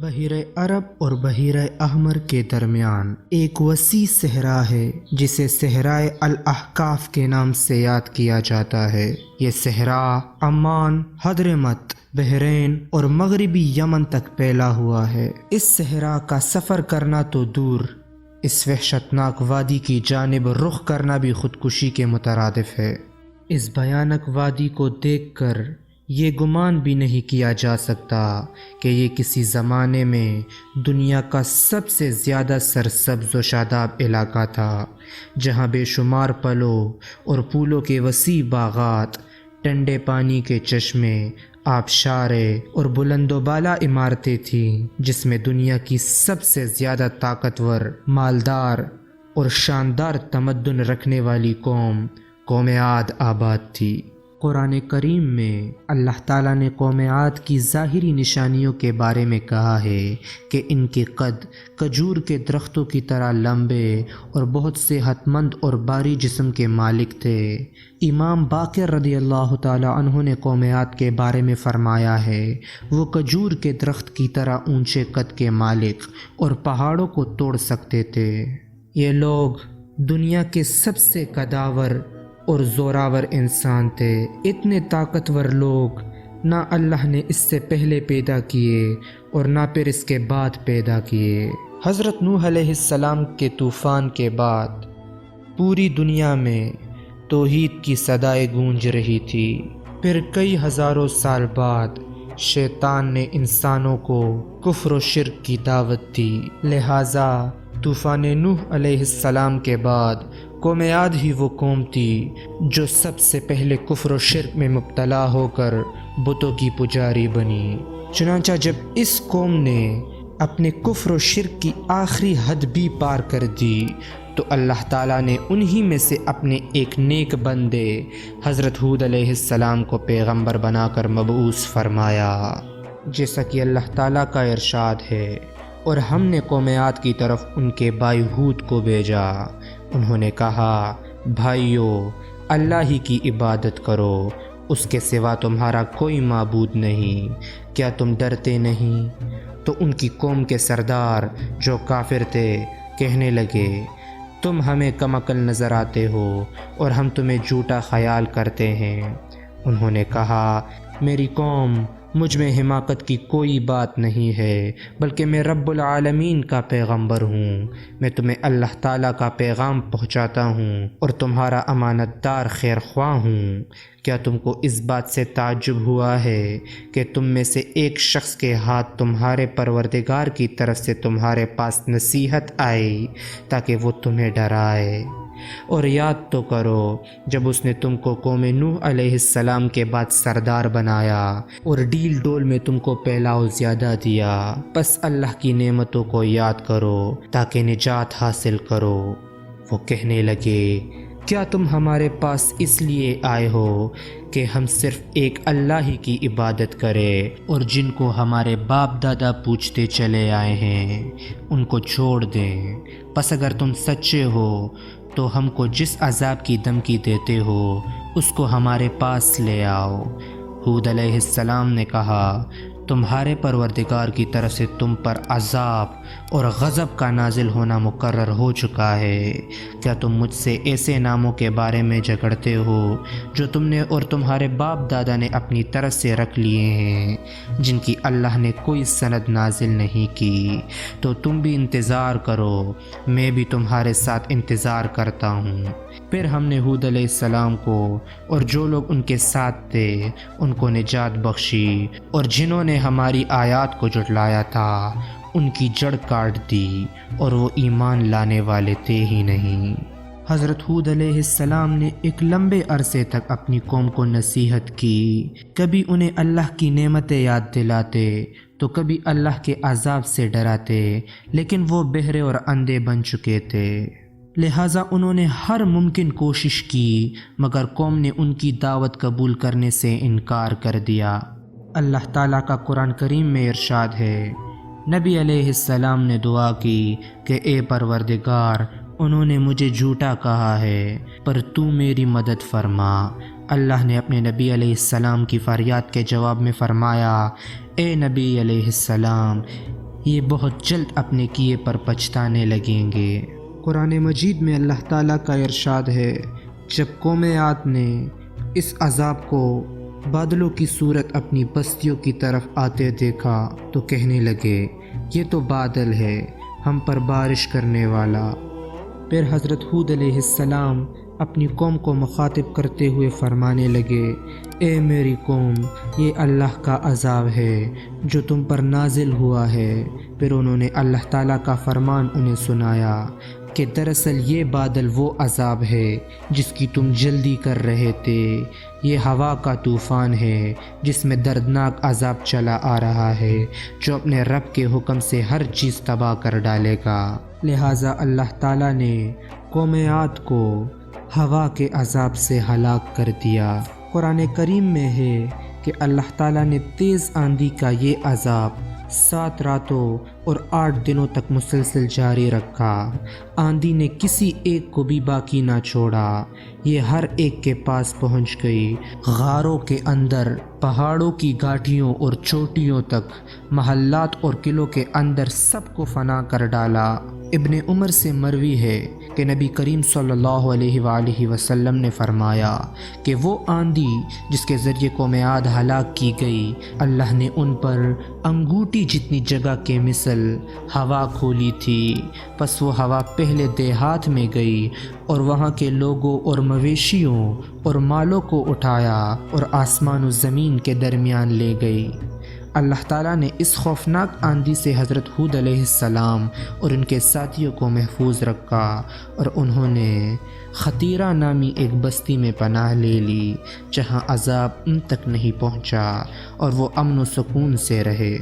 बहीर अरब और बहीर अहमर के दरमियान एक वसी सहरा है जिसे सहराए अल अहकाफ के नाम से याद किया जाता है। ये सहरा अमान, हद्रमत, बहरैन और मगरबी यमन तक फैला हुआ है। इस सहरा का सफ़र करना तो दूर, इस वहशतनाक वादी की जानिब रुख करना भी खुदकुशी के मुतरादिफ है। इस भयानक वादी को देखकर ये गुमान भी नहीं किया जा सकता कि ये किसी ज़माने में दुनिया का सबसे ज़्यादा सरसब्ज़ व शादाब इलाका था, जहाँ बेशुमार पलों और फूलों के वसी बागात, ठंडे पानी के चश्मे, आबशारे और बुलंदोबाला इमारतें थीं, जिसमें दुनिया की सबसे ज़्यादा ताकतवर, मालदार और शानदार तमद्दुन रखने वाली कौम आद आबाद थी। कुरान करीम में अल्लाह ताला ने कौम आद की ज़ाहिरी निशानियों के बारे में कहा है कि इनके कद खजूर के दरख्तों की तरह लंबे और बहुत सेहतमंद और भारी जिस्म के मालिक थे। इमाम बाक़िर रज़ी अल्लाह ताला अन्हु ने कौम आद के बारे में फ़रमाया है, वो खजूर के दरख्त की तरह ऊंचे कद के मालिक और पहाड़ों को तोड़ सकते थे। ये लोग दुनिया के सबसे कदावर और ज़ोरावर इंसान थे। इतने ताकतवर लोग ना अल्लाह ने इससे पहले पैदा किए और ना फिर इसके बाद पैदा किए। हज़रत नूह अलैहिस्सलाम के तूफ़ान के बाद पूरी दुनिया में तौहीद की सदाएं गूंज रही थी। फिर कई हज़ारों साल बाद शैतान ने इंसानों को कुफ्र व शिर्क की दावत दी। लिहाजा तूफ़ान नूह अलैहिस्सलाम के बाद कौम आद ही वो कौम थी जो सबसे पहले कुफ्र व शिर्क में मुब्तला होकर बुतों की पुजारी बनी। चुनांचा जब इस कौम ने अपने कुफ्र व शिर्क की आखिरी हद भी पार कर दी तो अल्लाह ताला ने उन्हीं में से अपने एक नेक बंदे हज़रत हूद अलैहिस्सलाम को पैगंबर बनाकर मबऊस फरमाया। जैसा कि अल्लाह ताला का इरशाद है, और हमने कौम आद की तरफ उनके भाई हूद को भेजा। उन्होंने कहा, भाइयों, अल्लाह ही की इबादत करो, उसके सिवा तुम्हारा कोई माबूद नहीं, क्या तुम डरते नहीं? तो उनकी कौम के सरदार जो काफिर थे कहने लगे, तुम हमें कमअक्ल नज़र आते हो और हम तुम्हें झूठा ख्याल करते हैं। उन्होंने कहा, मेरी कौम, मुझ में हिमाकत की कोई बात नहीं है, बल्कि मैं रब्बुल आलमीन का पैगंबर हूँ। मैं तुम्हें अल्लाह ताला का पैगाम पहुँचाता हूँ और तुम्हारा अमानतदार खैर ख्वाह हूँ। क्या तुमको इस बात से ताज्जुब हुआ है कि तुम में से एक शख्स के हाथ तुम्हारे परवरदिगार की तरफ से तुम्हारे पास नसीहत आई ताकि वो तुम्हें डराए? और याद तो करो जब उसने तुमको कौम नूह अलैहिस्सलाम के बाद सरदार बनाया और डील डोल में तुमको फैलाव ज़्यादा दिया। बस अल्लाह की नेमतों को याद करो ताकि निजात हासिल करो। वो कहने लगे, क्या तुम हमारे पास इसलिए आए हो कि हम सिर्फ़ एक अल्लाह ही की इबादत करें और जिनको हमारे बाप दादा पूछते चले आए हैं उनको छोड़ दें? बस अगर तुम सच्चे हो तो हमको जिस अज़ाब की धमकी देते हो उसको हमारे पास ले आओ। हूद अलैहिस्सलाम ने कहा, तुम्हारे परवरदिगार की तरफ से तुम पर अज़ाब और गज़ब का नाजिल होना मुकर्रर हो चुका है। क्या तुम मुझसे ऐसे नामों के बारे में झगड़ते हो जो तुमने और तुम्हारे बाप दादा ने अपनी तरफ से रख लिए हैं, जिनकी अल्लाह ने कोई सनद नाजिल नहीं की? तो तुम भी इंतज़ार करो, मैं भी तुम्हारे साथ इंतज़ार करता हूँ। फिर हमने हूद अलैहिस्सलाम को और जो लोग उनके साथ थे उनको निजात बख्शी, और जिन्होंने हमारी आयत को झुटलाया था उनकी जड़ काट दी और वो ईमान लाने वाले थे ही नहीं। हज़रत हूद अलैहिस्सलाम ने एक लंबे अरसे तक अपनी कौम को नसीहत की। कभी उन्हें अल्लाह की नेमतें याद दिलाते तो कभी अल्लाह के अज़ाब से डराते, लेकिन वो बहरे और अंधे बन चुके थे। लिहाजा उन्होंने हर मुमकिन कोशिश की मगर कौम ने उनकी दावत कबूल करने से इनकार कर दिया। अल्लाह ताला का कुरान करीम में इरशाद है, नबी अलैहिस्सलाम ने दुआ की कि ए परवरदिगार, उन्होंने मुझे झूठा कहा है पर तू मेरी मदद फरमा। अल्लाह ने अपने नबी अलैहिस्सलाम की फ़रियाद के जवाब में फ़रमाया, ए नबी अलैहिस्सलाम, یہ بہت جلد اپنے کیے پر پچھتانے لگیں گے۔ قرآن مجید میں اللہ تعالیٰ کا ارشاد ہے، جب قوم عاد نے اس عذاب کو بادلوں کی صورت اپنی بستیوں کی طرف آتے دیکھا تو کہنے لگے یہ تو بادل ہے ہم پر بارش کرنے والا۔ پھر حضرت ہود علیہ السلام اپنی قوم کو مخاطب کرتے ہوئے فرمانے لگے، اے میری قوم، یہ اللہ کا عذاب ہے جو تم پر نازل ہوا ہے۔ پھر انہوں نے اللہ تعالیٰ کا فرمان انہیں سنایا کہ دراصل یہ بادل وہ عذاب ہے جس کی تم جلدی کر رہے تھے، یہ ہوا کا طوفان ہے جس میں دردناک عذاب چلا آ رہا ہے جو اپنے رب کے حکم سے ہر چیز تباہ کر ڈالے گا۔ لہٰذا اللہ تعالیٰ نے قوم عاد کو ہوا کے عذاب سے ہلاک کر دیا۔ قرآن کریم میں ہے کہ اللہ تعالیٰ نے تیز آندھی کا یہ عذاب 7 راتوں اور 8 دنوں تک مسلسل جاری رکھا۔ آندھی نے کسی ایک کو بھی باقی نہ چھوڑا، یہ ہر ایک کے پاس پہنچ گئی، غاروں کے اندر، پہاڑوں کی گھاٹیوں اور چوٹیوں تک، محلات اور قلعوں کے اندر سب کو فنا کر ڈالا۔ ابن عمر سے مروی ہے کہ نبی کریم صلی اللہ علیہ وآلہ وسلم نے فرمایا کہ وہ آندھی جس کے ذریعے قوم عاد ہلاک کی گئی، اللہ نے ان پر انگوٹھی جتنی جگہ کے مثل ہوا کھولی تھی، پس وہ ہوا پہلے دیہات میں گئی اور وہاں کے لوگوں اور مویشیوں اور مالوں کو اٹھایا اور آسمان و زمین کے درمیان لے گئی۔ اللہ تعالیٰ نے اس خوفناک آندھی سے حضرت ہود علیہ السلام اور ان کے ساتھیوں کو محفوظ رکھا اور انہوں نے خطیرہ نامی ایک بستی میں پناہ لے لی جہاں عذاب ان تک نہیں پہنچا اور وہ امن و سکون سے رہے۔